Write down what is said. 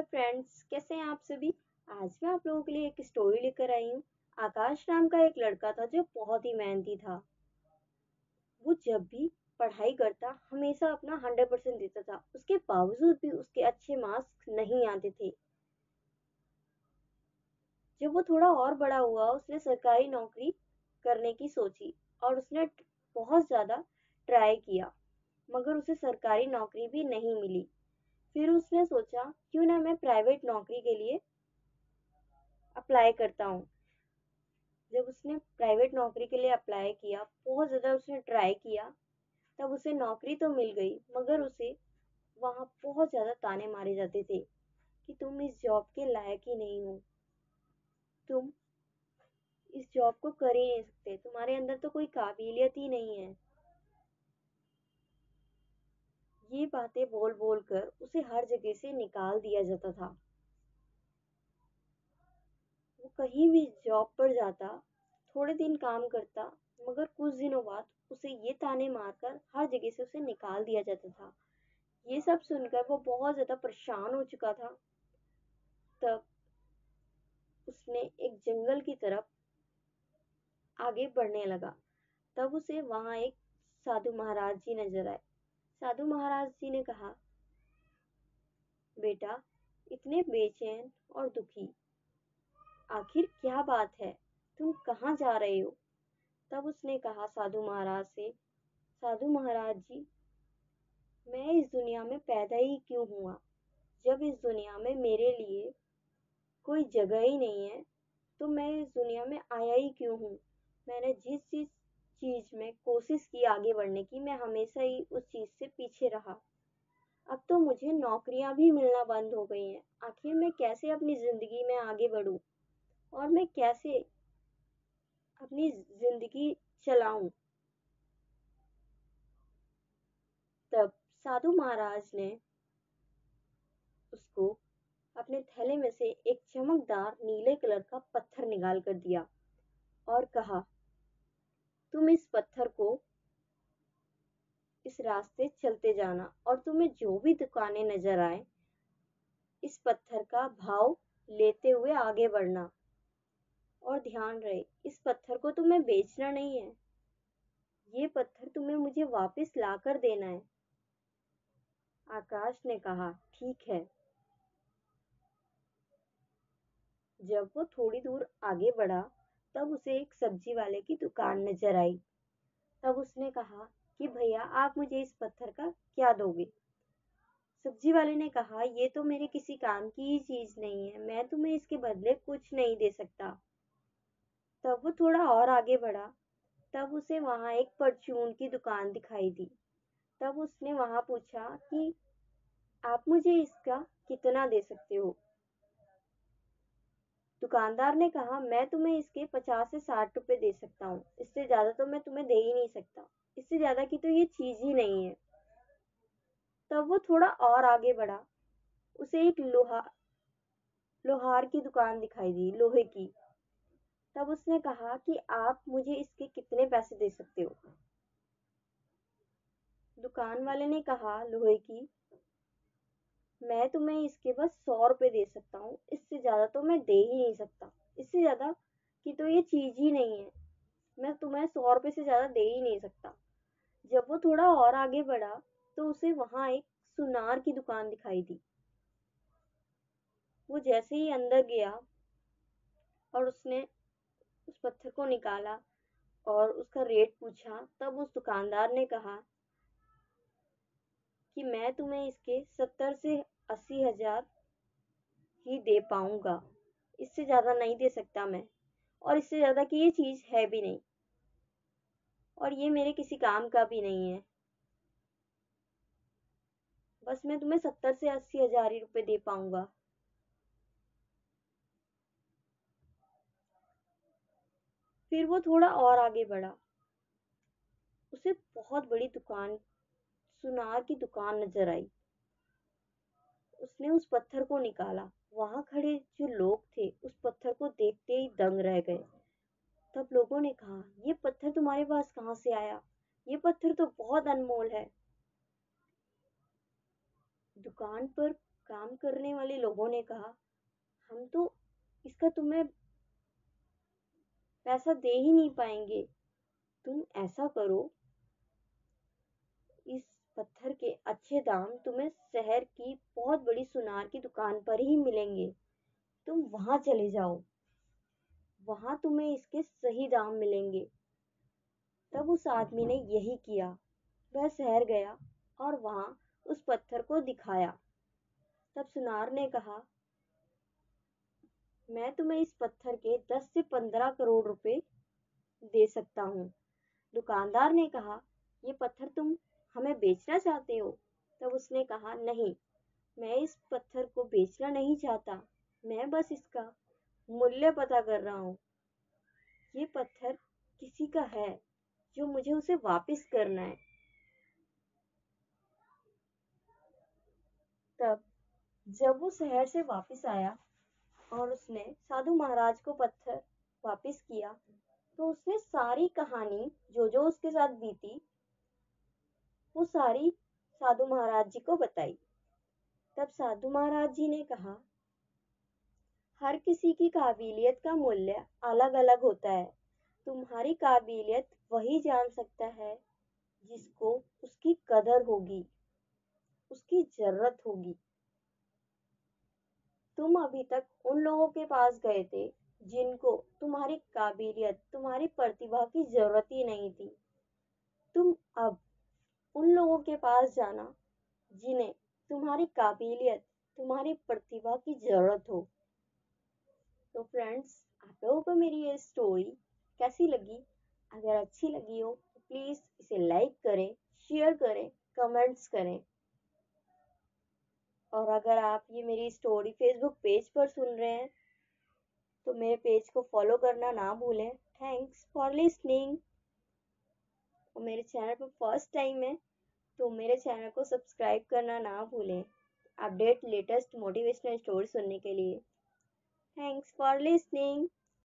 Hello friends, कैसे हैं आप सभी। आज मैं आप लोगों के लिए एक स्टोरी लेकर आई हूँ। आकाश नाम का एक लड़का था जो बहुत ही मेहनती था। वो जब भी पढ़ाई करता हमेशा अपना 100% देता था। उसके बावजूद भी उसके अच्छे मार्क्स नहीं आते थे। जब वो थोड़ा और बड़ा हुआ उसने सरकारी नौकरी करने की सोची और उसने बहुत ज़्यादा ट्राई किया, मगर उसे सरकारी नौकरी भी नहीं मिली। फिर उसने सोचा क्यों ना मैं प्राइवेट नौकरी के लिए अप्लाई करता हूँ। जब उसने प्राइवेट नौकरी के लिए अप्लाई किया, बहुत ज़्यादा उसने ट्राई किया, तब उसे नौकरी तो मिल गई, मगर उसे वहाँ बहुत ज़्यादा ताने मारे जाते थे कि तुम इस जॉब के लायक ही नहीं हो, तुम इस जॉब को कर ही नहीं सकते, तुम्हारे अंदर तो कोई काबिलियत ही नहीं है। ये बातें बोल बोल कर उसे हर जगह से निकाल दिया जाता था। वो कहीं भी जॉब पर जाता, थोड़े दिन काम करता, मगर कुछ दिनों बाद उसे ये ताने मारकर हर जगह से उसे निकाल दिया जाता था। ये सब सुनकर वो बहुत ज़्यादा परेशान हो चुका था। तब उसने एक जंगल की तरफ आगे बढ़ने लगा। तब उसे वहाँ एक साधु महाराज जी नजर आए। साधु महाराज जी ने कहा, बेटा, इतने बेचैन और दुखी, आखिर क्या बात है, तुम कहाँ जा रहे हो। तब उसने कहा साधु महाराज से, साधु महाराज जी, मैं इस दुनिया में पैदा ही क्यों हुआ, जब इस दुनिया में मेरे लिए कोई जगह ही नहीं है, तो मैं इस दुनिया में आया ही क्यों हूँ। मैंने जिस जिस चीज में कोशिश की आगे बढ़ने की, मैं हमेशा ही उस चीज से पीछे रहा। अब तो मुझे नौकरियां भी मिलना बंद हो गई हैं। आखिर मैं कैसे अपनी जिंदगी में आगे बढ़ूं और मैं कैसे अपनी जिंदगी चलाऊं। तब साधु महाराज ने उसको अपने थैले में से एक चमकदार नीले कलर का पत्थर निकाल कर दिया और कहा, तुम इस पत्थर को इस रास्ते चलते जाना और तुम्हें जो भी दुकानें नजर आए, इस पत्थर का भाव लेते हुए आगे बढ़ना। और ध्यान रहे, इस पत्थर को तुम्हें बेचना नहीं है, ये पत्थर तुम्हें मुझे वापस ला कर देना है। आकाश ने कहा, ठीक है। जब वो थोड़ी दूर आगे बढ़ा, तब उसे एक सब्जी वाले की दुकान नजर आई। तब उसने कहा कि भैया, आप मुझे इस पत्थर का क्या दोगे। सब्जी वाले ने कहा, ये तो मेरे किसी काम की ही चीज नहीं है, मैं तुम्हें इसके बदले कुछ नहीं दे सकता। तब वो थोड़ा और आगे बढ़ा। तब उसे वहां एक परचून की दुकान दिखाई दी। तब उसने वहां पूछा कि आप मुझे इसका कितना दे सकते हो। दुकानदार ने कहा, मैं तुम्हें इसके 50 से 60 रुपए दे सकता हूँ, इससे ज्यादा तो मैं तुम्हें दे ही नहीं सकता, इससे ज्यादा की तो ये चीज ही नहीं है। तब वो थोड़ा और आगे बढ़ा। उसे एक लोहार की दुकान दिखाई दी, लोहे की। तब उसने कहा कि आप मुझे इसके कितने पैसे दे सकते हो। दुकान वाले ने कहा, लोहे की, मैं तुम्हें इसके बस 100 रुपए दे सकता हूँ, इससे ज्यादा तो मैं दे ही नहीं सकता, इससे ज्यादा की तो ये चीज ही नहीं है, मैं तुम्हें 100 रुपए से ज्यादा दे ही नहीं सकता। जब वो थोड़ा और आगे बढ़ा, तो उसे वहां एक सुनार की दुकान दिखाई दी। वो जैसे ही अंदर गया और उसने उस पत्थर को निकाला और उसका रेट पूछा, तब उस दुकानदार ने कहा कि मैं तुम्हें इसके 70 से 80 हजार ही दे पाऊंगा, इससे ज्यादा नहीं दे सकता मैं, और इससे ज्यादा की ये चीज है भी नहीं, और ये मेरे किसी काम का भी नहीं है। बस मैं तुम्हें 70 से 80 हजार ही रुपए दे पाऊंगा। फिर वो थोड़ा और आगे बढ़ा। उसे बहुत बड़ी दुकान, सुनार की दुकान नजर आई। उसने उस पत्थर को निकाला। वहां खड़े जो लोग थे उस पत्थर को देखते ही दंग रह गए। तब लोगों ने कहा, ये पत्थर तुम्हारे पास कहाँ से आया, ये पत्थर तो बहुत अनमोल है। दुकान पर काम करने वाले लोगों ने कहा, हम तो इसका तुम्हें पैसा दे ही नहीं पाएंगे। तुम ऐसा करो, इस पत्थर के अच्छे दाम तुम्हें शहर की बहुत बड़ी सुनार की दुकान पर ही मिलेंगे। तुम वहां चले जाओ, वहां तुम्हें इसके सही दाम मिलेंगे। तब उस आदमी ने यही किया। वह शहर गया और वहां उस पत्थर को दिखाया। तब सुनार ने कहा, मैं तुम्हें इस पत्थर के 10 से 15 करोड़ रुपए दे सकता हूँ। दुकानदार ने कहा, ये पत्थर तुम हमें बेचना चाहते हो? तब उसने कहा, नहीं, मैं इस पत्थर को बेचना नहीं चाहता, मैं बस इसका मूल्य पता कर रहा हूँ। ये पत्थर किसी का है जो मुझे उसे वापस करना है। तब जब वो शहर से वापस आया और उसने साधु महाराज को पत्थर वापस किया, तो उसने सारी कहानी जो जो उसके साथ बीती वो सारी साधु महाराज जी को बताई। तब साधु महाराज जी ने कहा, हर किसी की काबिलियत का मूल्य अलग अलग होता है। तुम्हारी काबिलियत वही जान सकता है जिसको उसकी कदर होगी, उसकी जरूरत होगी। तुम अभी तक उन लोगों के पास गए थे जिनको तुम्हारी काबिलियत, तुम्हारी प्रतिभा की जरूरत ही नहीं थी। तुम अब उन लोगों के पास जाना जिन्हें तुम्हारी काबिलियत, तुम्हारी प्रतिभा की जरूरत हो। तो फ्रेंड्स, आप लोगों को मेरी ये स्टोरी कैसी लगी? अगर अच्छी लगी हो तो प्लीज इसे लाइक करें, शेयर करें, कमेंट्स करें। और अगर आप ये मेरी स्टोरी फेसबुक पेज पर सुन रहे हैं तो मेरे पेज को फॉलो करना ना भूलें। Thanks for listening. और मेरे चैनल पर फर्स्ट टाइम है तो मेरे चैनल को सब्सक्राइब करना ना भूलें, अपडेट लेटेस्ट मोटिवेशनल स्टोरी सुनने के लिए। Thanks for listening.